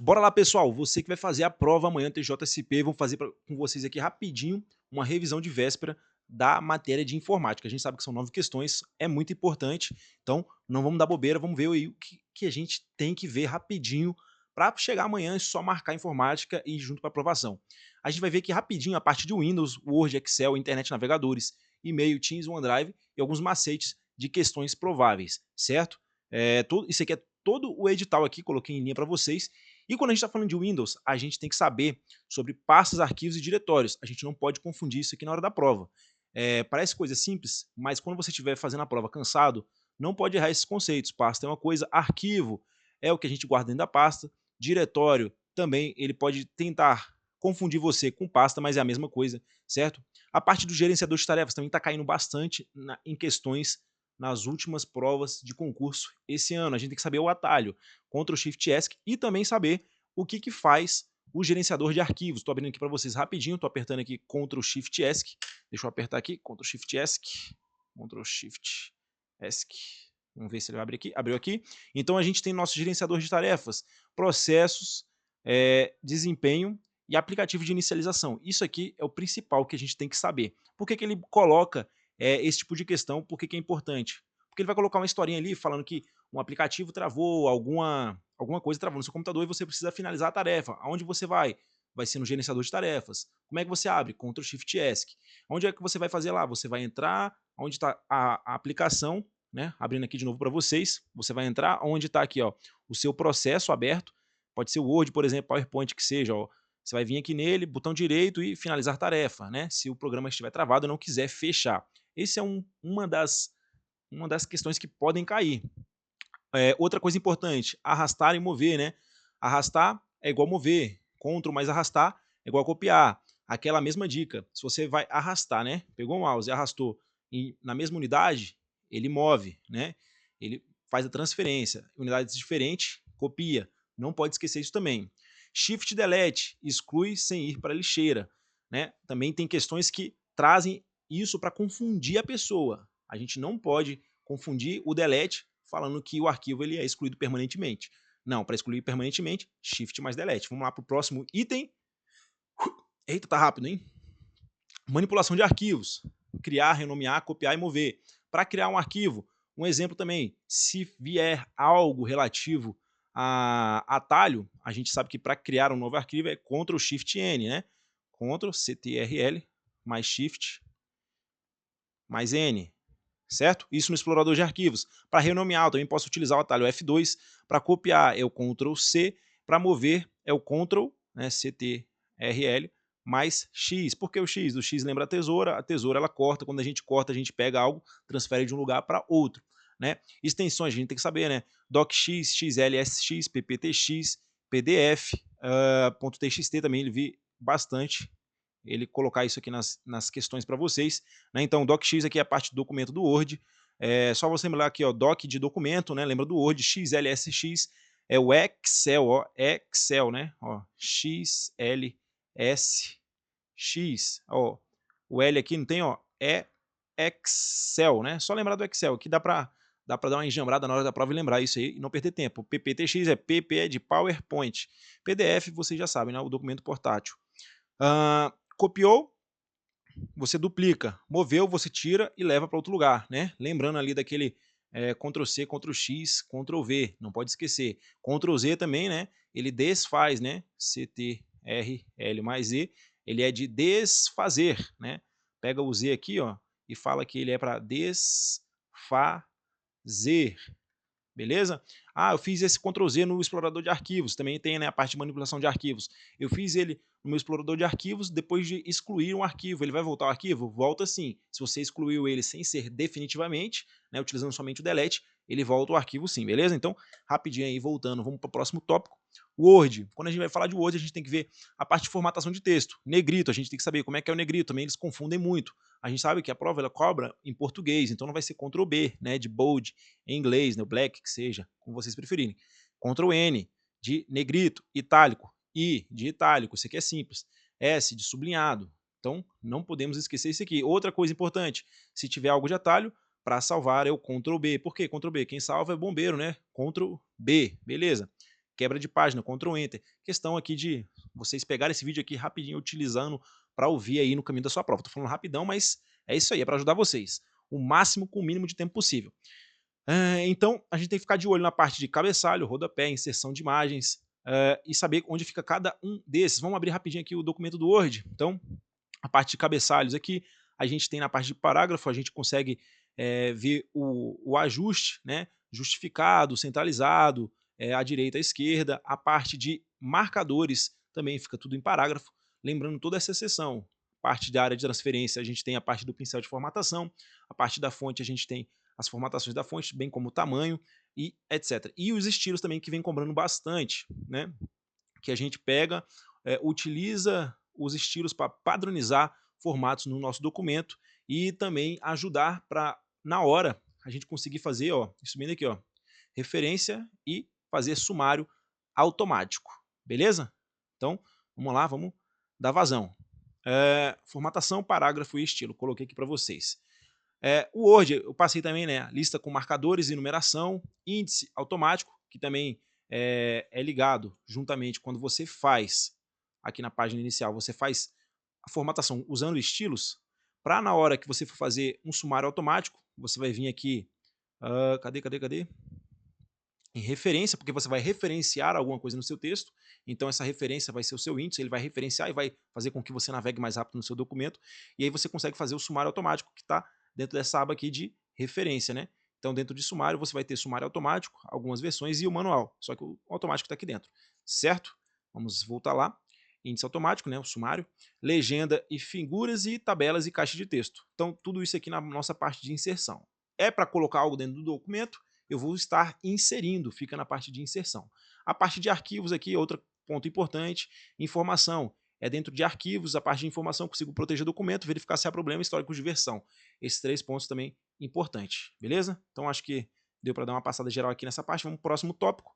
Bora lá, pessoal. Você que vai fazer a prova amanhã, TJSP, vamos fazer com vocês aqui rapidinho uma revisão de véspera da matéria de informática. A gente sabe que são 9 questões, é muito importante, então não vamos dar bobeira, vamos ver aí o que a gente tem que ver rapidinho para chegar amanhã e só marcar informática e ir junto para aprovação. A gente vai ver aqui rapidinho a parte de Windows, Word, Excel, internet navegadores, e-mail, Teams, OneDrive e alguns macetes de questões prováveis, certo? Isso aqui é todo o edital aqui, coloquei em linha para vocês. E quando a gente está falando de Windows, a gente tem que saber sobre pastas, arquivos e diretórios. A gente não pode confundir isso aqui na hora da prova. Parece coisa simples, mas quando você estiver fazendo a prova cansado, não pode errar esses conceitos. Pasta é uma coisa, arquivo é o que a gente guarda dentro da pasta, diretório também, ele pode tentar confundir você com pasta, mas é a mesma coisa, certo? A parte do gerenciador de tarefas também está caindo bastante em questões nas últimas provas de concurso esse ano. A gente tem que saber o atalho, Ctrl Shift ESC, e também saber o que faz o gerenciador de arquivos. Estou abrindo aqui para vocês rapidinho, estou apertando aqui Ctrl Shift ESC. Deixa eu apertar aqui, Ctrl Shift ESC, Ctrl Shift ESC. Vamos ver se ele vai abrir aqui. Abriu aqui. Então a gente tem nosso gerenciador de tarefas, processos, desempenho e aplicativo de inicialização. Isso aqui é o principal que a gente tem que saber. Por que ele coloca esse tipo de questão? Por que é importante? Porque ele vai colocar uma historinha ali falando que um aplicativo travou, alguma coisa travou no seu computador e você precisa finalizar a tarefa. Aonde você vai? Vai ser no gerenciador de tarefas. Como é que você abre? Ctrl Shift ESC. Onde é que você vai fazer lá? Você vai entrar onde está a aplicação, né? Abrindo aqui de novo para vocês. Você vai entrar onde está aqui, ó, o seu processo aberto. Pode ser o Word, por exemplo, PowerPoint, que seja. Ó. Você vai vir aqui nele, botão direito e finalizar tarefa, né? Se o programa estiver travado e não quiser fechar. Esse é uma das questões que podem cair. Outra coisa importante, arrastar e mover, né? Arrastar é igual mover, Ctrl mais arrastar é igual copiar. Aquela mesma dica, se você vai arrastar, né? Pegou o mouse e arrastou na mesma unidade, ele move, né? Ele faz a transferência. Unidades diferentes, copia. Não pode esquecer isso também. Shift Delete, exclui sem ir para a lixeira, né? Também tem questões que trazem isso para confundir a pessoa. A gente não pode confundir o delete falando que o arquivo ele é excluído permanentemente. Não, para excluir permanentemente, Shift mais Delete. Vamos lá para o próximo item. Eita, tá rápido, hein? Manipulação de arquivos. Criar, renomear, copiar e mover. Para criar um arquivo, um exemplo também, se vier algo relativo a atalho, a gente sabe que para criar um novo arquivo é Ctrl Shift N, né? Ctrl CTRL mais Shift mais N, certo? Isso no explorador de arquivos. Para renomear, eu também posso utilizar o atalho F2. Para copiar é o Ctrl C. Para mover é o Ctrl, né, CTRL, mais X. Por que o X? O X lembra a tesoura ela corta, quando a gente pega algo, transfere de um lugar para outro. Né? Extensões, a gente tem que saber, né? DocX, XLSX, PPTX, PDF, .txt também ele vi bastante ele colocar isso aqui nas questões para vocês. Né? Então, DocX aqui é a parte do documento do Word. Só você lembrar aqui, ó, doc de documento, né? Lembra do Word, XLSX é o Excel, ó, Excel, né? Ó, XLSX, ó, o L aqui não tem, ó, é Excel, né? Só lembrar do Excel, que dá para dar uma enjambrada na hora da prova e lembrar isso aí e não perder tempo. PPTX é PP é de PowerPoint. PDF, vocês já sabem, né? O documento portátil. Copiou, você duplica. Moveu, você tira e leva para outro lugar, né? Lembrando ali daquele Ctrl C, Ctrl X, Ctrl V, não pode esquecer. Ctrl Z também, né? Ele desfaz, né? CTRL mais Z, ele é de desfazer, né? Pega o Z aqui, ó, e fala que ele é para desfazer. Beleza? Eu fiz esse Ctrl Z no explorador de arquivos, também tem, né, a parte de manipulação de arquivos. Eu fiz ele no meu explorador de arquivos depois de excluir um arquivo. Ele vai voltar ao arquivo? Volta sim. Se você excluiu ele sem ser definitivamente, né, utilizando somente o delete, ele volta ao arquivo sim, beleza? Então, rapidinho aí, voltando, vamos para o próximo tópico. Word. Quando a gente vai falar de Word, a gente tem que ver a parte de formatação de texto. Negrito, a gente tem que saber como é que é o negrito, também eles confundem muito. A gente sabe que a prova ela cobra em português, então não vai ser Ctrl B, né, de bold, em inglês, né, black, que seja, como vocês preferirem. Ctrl N, de negrito, itálico, I, de itálico, isso aqui é simples. S, de sublinhado. Então, não podemos esquecer isso aqui. Outra coisa importante, se tiver algo de atalho, para salvar é o Ctrl B. Por que Ctrl B? Quem salva é bombeiro, né? Ctrl B, beleza. quebra de página, Ctrl Enter. Questão aqui de vocês pegarem esse vídeo aqui rapidinho utilizando para ouvir aí no caminho da sua prova. Tô falando rapidão, mas é isso aí, é para ajudar vocês. O máximo com o mínimo de tempo possível. Então, a gente tem que ficar de olho na parte de cabeçalho, rodapé, inserção de imagens, e saber onde fica cada um desses. Vamos abrir rapidinho aqui o documento do Word. Então, a parte de cabeçalhos aqui, a gente tem na parte de parágrafo, a gente consegue ver o ajuste, né, justificado, centralizado, à direita, à esquerda. A parte de marcadores também fica tudo em parágrafo. Lembrando toda essa seção. Parte da área de transferência, a gente tem a parte do pincel de formatação. A parte da fonte, a gente tem as formatações da fonte, bem como o tamanho e etc. E os estilos também que vem cobrando bastante, né? Que a gente pega, utiliza os estilos para padronizar formatos no nosso documento e também ajudar para, na hora, a gente conseguir fazer, ó, subindo aqui, ó, referência e fazer sumário automático, beleza? Então, vamos lá, vamos dar vazão. Formatação, parágrafo e estilo, coloquei aqui para vocês. O Word, eu passei também, né, lista com marcadores e numeração, índice automático, que também é ligado juntamente quando você faz, aqui na página inicial, você faz a formatação usando estilos, para na hora que você for fazer um sumário automático, você vai vir aqui, cadê? Em referência, porque você vai referenciar alguma coisa no seu texto, então essa referência vai ser o seu índice, ele vai referenciar e vai fazer com que você navegue mais rápido no seu documento, e aí você consegue fazer o sumário automático que está dentro dessa aba aqui de referência, né? Então dentro de sumário você vai ter sumário automático, algumas versões e o manual, só que o automático está aqui dentro, certo? Vamos voltar lá, índice automático, né, o sumário, legenda e figuras e tabelas e caixa de texto. Então tudo isso aqui na nossa parte de inserção. É para colocar algo dentro do documento, eu vou estar inserindo, fica na parte de inserção. A parte de arquivos aqui, outro ponto importante, informação. É dentro de arquivos, a parte de informação, consigo proteger documento, verificar se há problema, histórico de versão. Esses 3 pontos também importantes, beleza? Então acho que deu para dar uma passada geral aqui nessa parte. Vamos para o próximo tópico.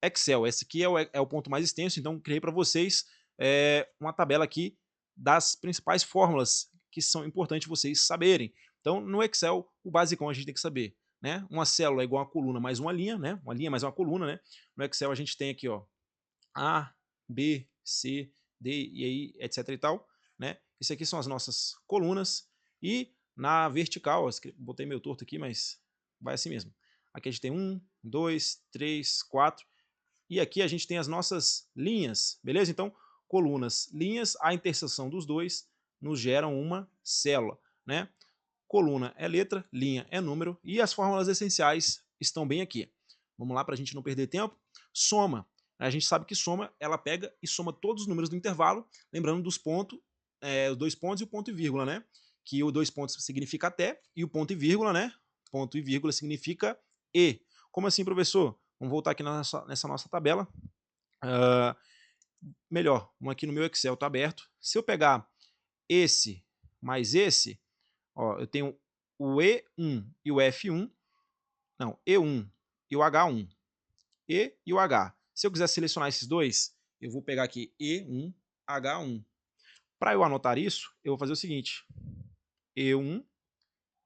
Excel, esse aqui é o ponto mais extenso, então criei para vocês uma tabela aqui das principais fórmulas que são importantes vocês saberem. Então no Excel, o basicão a gente tem que saber. Né? Uma célula é igual a uma coluna mais uma linha, né? Uma linha mais uma coluna, né? No Excel a gente tem aqui, ó, A, B, C, D e aí, etc e tal, né? Isso aqui são as nossas colunas e na vertical, ó, botei meio torto aqui, mas vai assim mesmo. Aqui a gente tem 1, 2, 3, 4 e aqui a gente tem as nossas linhas, beleza? Então, colunas, linhas, a interseção dos dois nos geram uma célula, né? Coluna é letra, linha é número e as fórmulas essenciais estão bem aqui. Vamos lá para a gente não perder tempo. Soma. A gente sabe que soma, ela pega e soma todos os números do intervalo, lembrando dos pontos, os 2 pontos e o ponto e vírgula, né? Que o 2 pontos significa até e o ponto e vírgula, né? Ponto e vírgula significa e. Como assim, professor? Vamos voltar aqui nessa nossa tabela. Melhor, aqui no meu Excel está aberto. Se eu pegar esse mais esse, ó, eu tenho o E1 e o F1, não, E1 e o H1, E e o H. Se eu quiser selecionar esses dois, eu vou pegar aqui E1, H1. Para eu anotar isso, eu vou fazer o seguinte, E1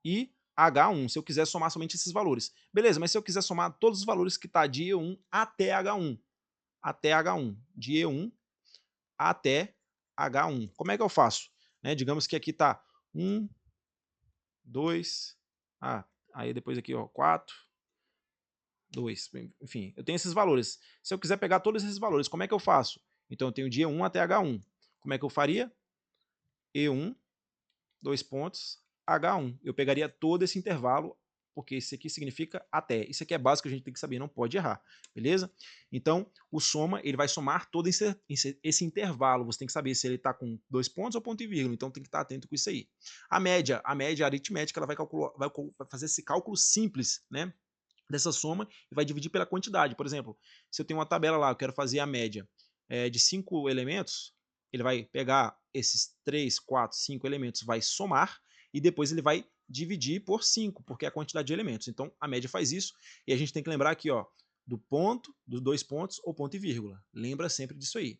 e H1, se eu quiser somar somente esses valores. Beleza, mas se eu quiser somar todos os valores que está de E1 até H1, de E1 até H1, como é que eu faço? Né, digamos que aqui está 1, 2, aí depois aqui, ó, 4, 2, enfim, eu tenho esses valores. Se eu quiser pegar todos esses valores, como é que eu faço? Então eu tenho de E1 até H1. Como é que eu faria? E1, 2 pontos, H1. Eu pegaria todo esse intervalo, porque isso aqui significa até. Isso aqui é básico, a gente tem que saber, não pode errar, beleza? Então, o soma, ele vai somar todo esse intervalo. Você tem que saber se ele está com 2 pontos ou ponto e vírgula, então tem que estar atento com isso aí. A média aritmética, ela vai fazer esse cálculo simples, né? Dessa soma e vai dividir pela quantidade. Por exemplo, se eu tenho uma tabela lá, eu quero fazer a média de 5 elementos, ele vai pegar esses 3, 4, 5 elementos, vai somar e depois ele vai dividir por 5, porque é a quantidade de elementos. Então, a média faz isso e a gente tem que lembrar aqui, ó, do ponto, dos 2 pontos ou ponto e vírgula. Lembra sempre disso aí.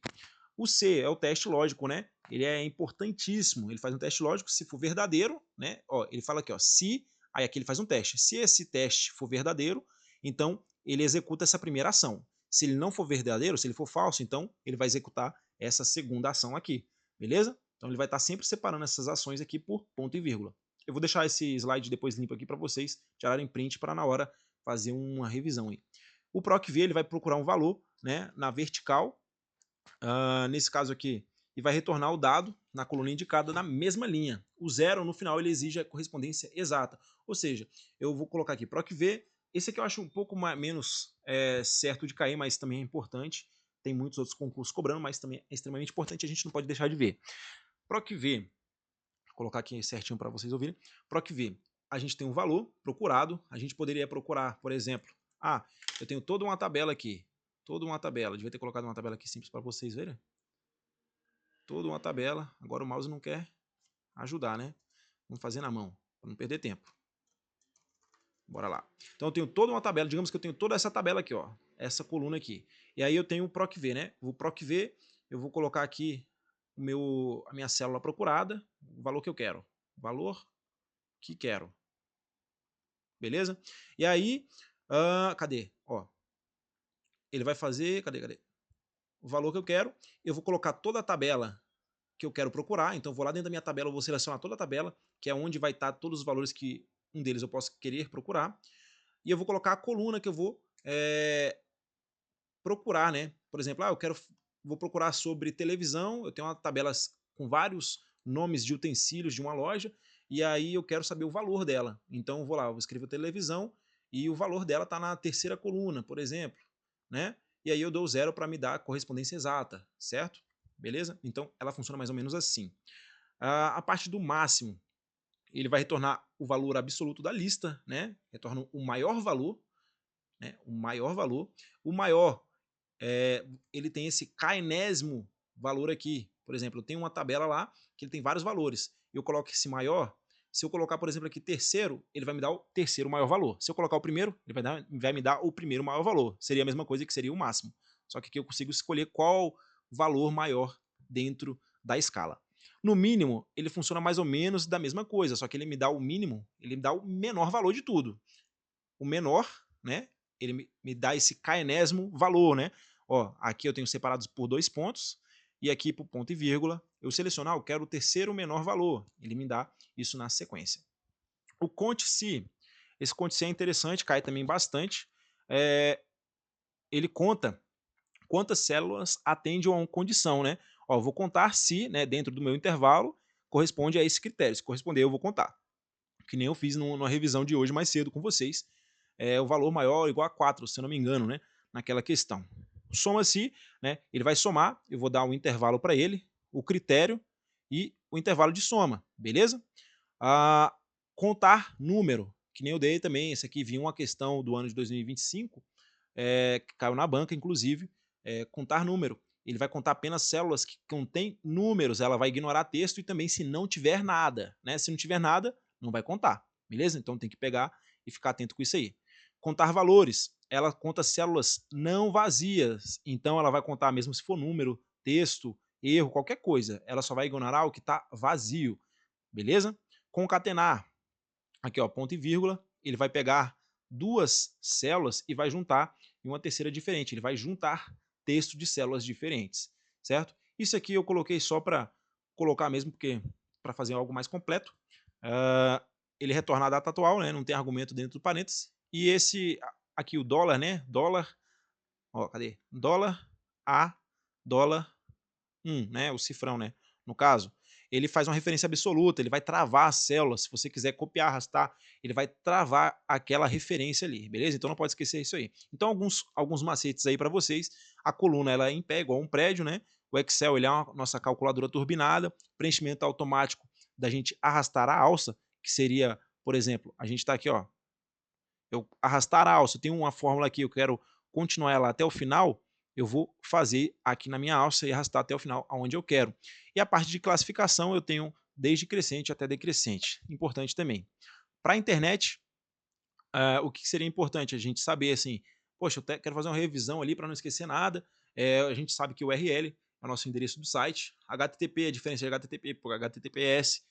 O C é o teste lógico, né? Ele é importantíssimo. Ele faz um teste lógico, se for verdadeiro, né? Ó, ele fala aqui, ó, se, aí aqui ele faz um teste. Se esse teste for verdadeiro, então ele executa essa primeira ação. Se ele não for verdadeiro, se ele for falso, então ele vai executar essa segunda ação aqui, beleza? Então ele vai estar sempre separando essas ações aqui por ponto e vírgula. Eu vou deixar esse slide depois limpo aqui para vocês tirarem print para na hora fazer uma revisão aí. O PROC-V ele vai procurar um valor, né, na vertical, nesse caso aqui, e vai retornar o dado na coluna indicada na mesma linha. O 0 no final ele exige a correspondência exata. Ou seja, eu vou colocar aqui PROC-V. Esse aqui eu acho um pouco menos certo de cair, mas também é importante. Tem muitos outros concursos cobrando, mas também é extremamente importante, a gente não pode deixar de ver. PROC-V, vou colocar aqui certinho para vocês ouvirem. PROC-V, a gente tem um valor procurado, a gente poderia procurar, por exemplo, eu tenho toda uma tabela aqui, devia ter colocado uma tabela aqui simples para vocês verem. Toda uma tabela, agora o mouse não quer ajudar, né? Vamos fazer na mão, para não perder tempo. Bora lá. Então eu tenho toda uma tabela, digamos que eu tenho toda essa tabela aqui, ó, essa coluna aqui. E aí eu tenho o PROC-V, né? O PROC-V, eu vou colocar aqui a minha célula procurada, o valor que eu quero. Valor que quero. Beleza? E aí, cadê? Ó, ele vai fazer, cadê? O valor que eu quero, eu vou colocar toda a tabela que eu quero procurar, então eu vou lá dentro da minha tabela, eu vou selecionar toda a tabela, que é onde vai estar todos os valores que um deles eu posso querer procurar, e eu vou colocar a coluna que eu vou procurar, né? Por exemplo, vou procurar sobre televisão, eu tenho uma tabela com vários nomes de utensílios de uma loja, e aí eu quero saber o valor dela. Então eu vou lá, eu vou escrever televisão, e o valor dela está na terceira coluna, por exemplo, né? E aí eu dou 0 para me dar a correspondência exata, certo? Beleza? Então ela funciona mais ou menos assim. A parte do máximo, ele vai retornar o valor absoluto da lista, né? Retorna o maior valor, né? O maior valor. O maior, ele tem esse k-enésimo valor aqui. Por exemplo, eu tenho uma tabela lá que ele tem vários valores. Eu coloco esse maior. Se eu colocar, por exemplo, aqui terceiro, ele vai me dar o terceiro maior valor. Se eu colocar o primeiro, ele vai me dar o primeiro maior valor. Seria a mesma coisa que seria o máximo. Só que aqui eu consigo escolher qual valor maior dentro da escala. No mínimo, ele funciona mais ou menos da mesma coisa, só que ele me dá o mínimo, ele me dá o menor valor de tudo. O menor, né? Ele me dá esse k-enésimo valor, né? Ó, aqui eu tenho separados por 2 pontos, e aqui por ponto e vírgula, eu seleciono, eu quero o terceiro menor valor. Ele me dá isso na sequência. O conte-se, esse conte-se é interessante, cai também bastante. Ele conta quantas células atendem a uma condição, né? Ó, vou contar se, né, dentro do meu intervalo, corresponde a esse critério. Se corresponder, eu vou contar. Que nem eu fiz numa revisão de hoje mais cedo com vocês. O valor maior ou igual a 4, se eu não me engano, né? Naquela questão. Soma-se, né? Ele vai somar, eu vou dar um intervalo para ele, o critério e o intervalo de soma, beleza? Contar número, que nem eu dei também, esse aqui vinha uma questão do ano de 2025, que caiu na banca, inclusive, contar número. Ele vai contar apenas células que contêm números, ela vai ignorar texto e também se não tiver nada, né? Se não tiver nada, não vai contar, beleza? Então tem que pegar e ficar atento com isso aí. Contar valores, ela conta células não vazias, então ela vai contar mesmo se for número, texto, erro, qualquer coisa, ela só vai ignorar o que está vazio, beleza? Concatenar, aqui ó, ponto e vírgula, ele vai pegar duas células e vai juntar em uma terceira diferente, ele vai juntar texto de células diferentes, certo? Isso aqui eu coloquei só para colocar mesmo, porque para fazer algo mais completo. Ele retorna a data atual, né? Não tem argumento dentro do parênteses. E esse aqui, o dólar, né? Dólar, ó, cadê? Dólar a dólar 1, né? O cifrão, né? No caso, ele faz uma referência absoluta, ele vai travar as células. Se você quiser copiar, arrastar, ele vai travar aquela referência ali, beleza? Então não pode esquecer isso aí. Então alguns macetes aí para vocês. A coluna ela é em pé, igual um prédio, né? O Excel ele é uma nossa calculadora turbinada, preenchimento automático da gente arrastar a alça, que seria, por exemplo, a gente está aqui, ó, eu arrastar a alça, eu tenho uma fórmula aqui, eu quero continuar ela até o final, eu vou fazer aqui na minha alça e arrastar até o final aonde eu quero. E a parte de classificação eu tenho desde crescente até decrescente, importante também. Para a internet, o que seria importante a gente saber, assim, poxa, eu quero fazer uma revisão ali para não esquecer nada, a gente sabe que o URL é o nosso endereço do site, HTTP, a diferença de HTTP por HTTPS,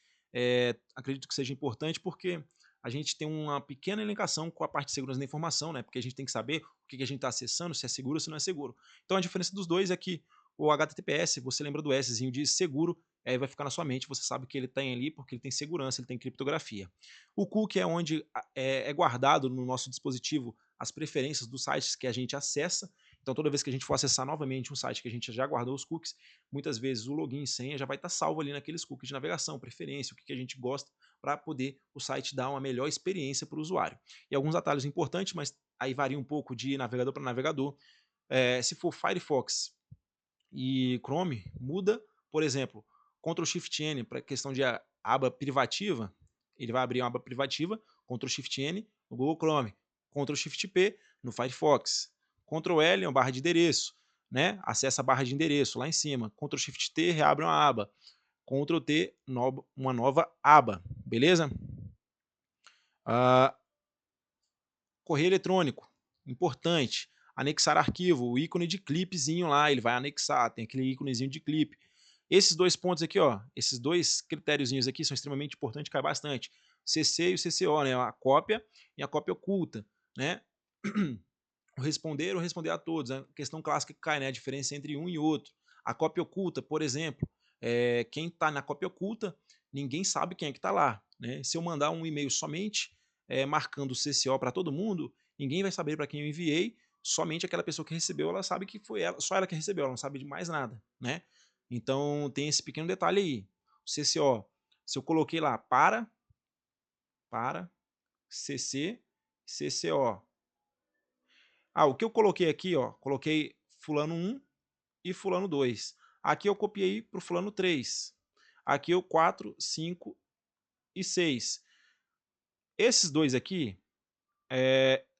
acredito que seja importante porque a gente tem uma pequena elencação com a parte de segurança da informação, né? Porque a gente tem que saber o que a gente está acessando, se é seguro ou se não é seguro. Então a diferença dos dois é que o HTTPS, você lembra do Szinho de seguro, aí vai ficar na sua mente, você sabe que ele tem ali porque ele tem segurança, ele tem criptografia. O cookie é onde é guardado no nosso dispositivo as preferências dos sites que a gente acessa. Então toda vez que a gente for acessar novamente um site que a gente já guardou os cookies, muitas vezes o login e senha já vai estar salvo ali naqueles cookies de navegação, preferência, o que a gente gosta, para poder o site dar uma melhor experiência para o usuário. E alguns atalhos importantes, mas aí varia um pouco de navegador para navegador. Se for Firefox e Chrome, muda, por exemplo, Ctrl Shift N para questão de aba privativa, ele vai abrir uma aba privativa, Ctrl Shift N no Google Chrome, Ctrl Shift P no Firefox, Ctrl L é uma barra de endereço, né? Acessa a barra de endereço lá em cima, Ctrl Shift T reabre uma aba, Ctrl T uma nova aba, beleza? Correio eletrônico, importante. Anexar arquivo, o ícone de clipezinho lá, ele vai anexar, tem aquele íconezinho de clipe. Esses dois pontos aqui, ó, esses dois critériozinhos aqui são extremamente importantes, cai bastante. CC e o CCO, né, a cópia e a cópia oculta, né? O responder a todos, a questão clássica que cai, né, a diferença entre um e outro. A cópia oculta, por exemplo, quem está na cópia oculta, ninguém sabe quem é que está lá, né? Se eu mandar um e-mail somente marcando o CCO para todo mundo, ninguém vai saber para quem eu enviei, somente aquela pessoa que recebeu, ela sabe que foi ela, só ela que recebeu, ela não sabe de mais nada, né? Então tem esse pequeno detalhe aí. O CCO, se eu coloquei lá para CC, CCO. O que eu coloquei aqui, ó, coloquei fulano 1 e fulano 2. Aqui eu copiei para o fulano 3. Aqui eu 4, 5 e 6. Esses dois aqui,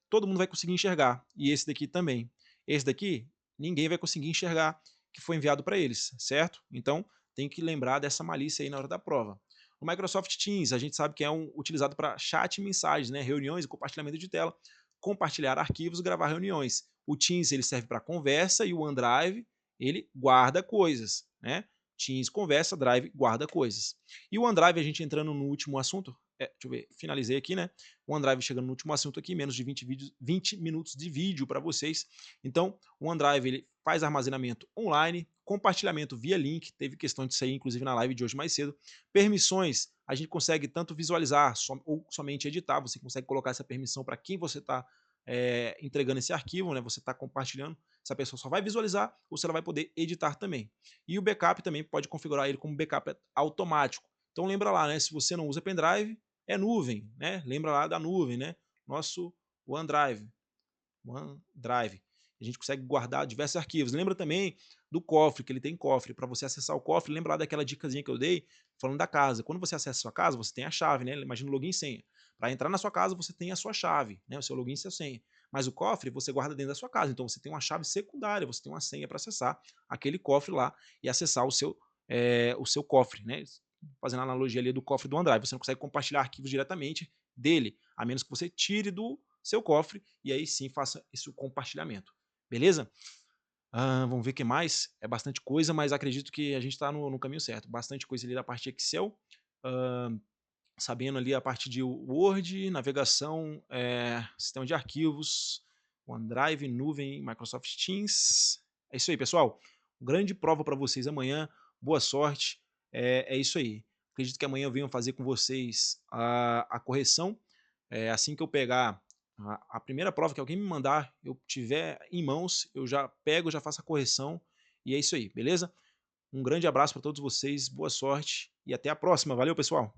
todo mundo vai conseguir enxergar. E esse daqui também. Esse daqui, ninguém vai conseguir enxergar que foi enviado para eles, certo? Então, tem que lembrar dessa malícia aí na hora da prova. O Microsoft Teams, a gente sabe que é utilizado para chat e mensagens, né? Reuniões e compartilhamento de tela, compartilhar arquivos, gravar reuniões. O Teams ele serve para conversa e o OneDrive ele guarda coisas, né? Teams conversa, Drive guarda coisas. E o OneDrive, a gente entrando no último assunto, deixa eu ver, finalizei aqui, né? O OneDrive chegando no último assunto aqui, menos de 20 minutos de vídeo para vocês. Então, o OneDrive ele faz armazenamento online, compartilhamento via link, teve questão disso aí, inclusive na live de hoje mais cedo. Permissões, a gente consegue tanto visualizar ou somente editar, você consegue colocar essa permissão para quem você está entregando esse arquivo, né? Você está compartilhando, essa pessoa só vai visualizar ou se ela vai poder editar também. E o backup também pode configurar ele como backup automático. Então lembra lá, né? Se você não usa pendrive, é nuvem, né? Lembra lá da nuvem, né? Nosso OneDrive. OneDrive. A gente consegue guardar diversos arquivos. Lembra também do cofre, que ele tem cofre. Para você acessar o cofre, lembra lá daquela dicasinha que eu dei, falando da casa. Quando você acessa a sua casa, você tem a chave, né? Imagina o login e senha. Para entrar na sua casa, você tem a sua chave, né? O seu login e sua senha. Mas o cofre você guarda dentro da sua casa. Então você tem uma chave secundária, você tem uma senha para acessar aquele cofre lá e acessar o seu cofre, né? Fazendo a analogia ali do cofre do OneDrive. Você não consegue compartilhar arquivos diretamente dele, a menos que você tire do seu cofre e aí sim faça esse compartilhamento. Beleza? Vamos ver o que mais. É bastante coisa, mas acredito que a gente está no caminho certo. Bastante coisa ali da parte Excel, sabendo ali a parte de Word, navegação, sistema de arquivos, OneDrive, nuvem, Microsoft Teams. É isso aí, pessoal. Grande prova para vocês amanhã. Boa sorte. É isso aí. Acredito que amanhã eu venho fazer com vocês a correção. Assim que eu pegar a primeira prova que alguém me mandar, eu tiver em mãos, eu já pego, já faço a correção. E é isso aí, beleza? Um grande abraço para todos vocês, boa sorte e até a próxima. Valeu, pessoal!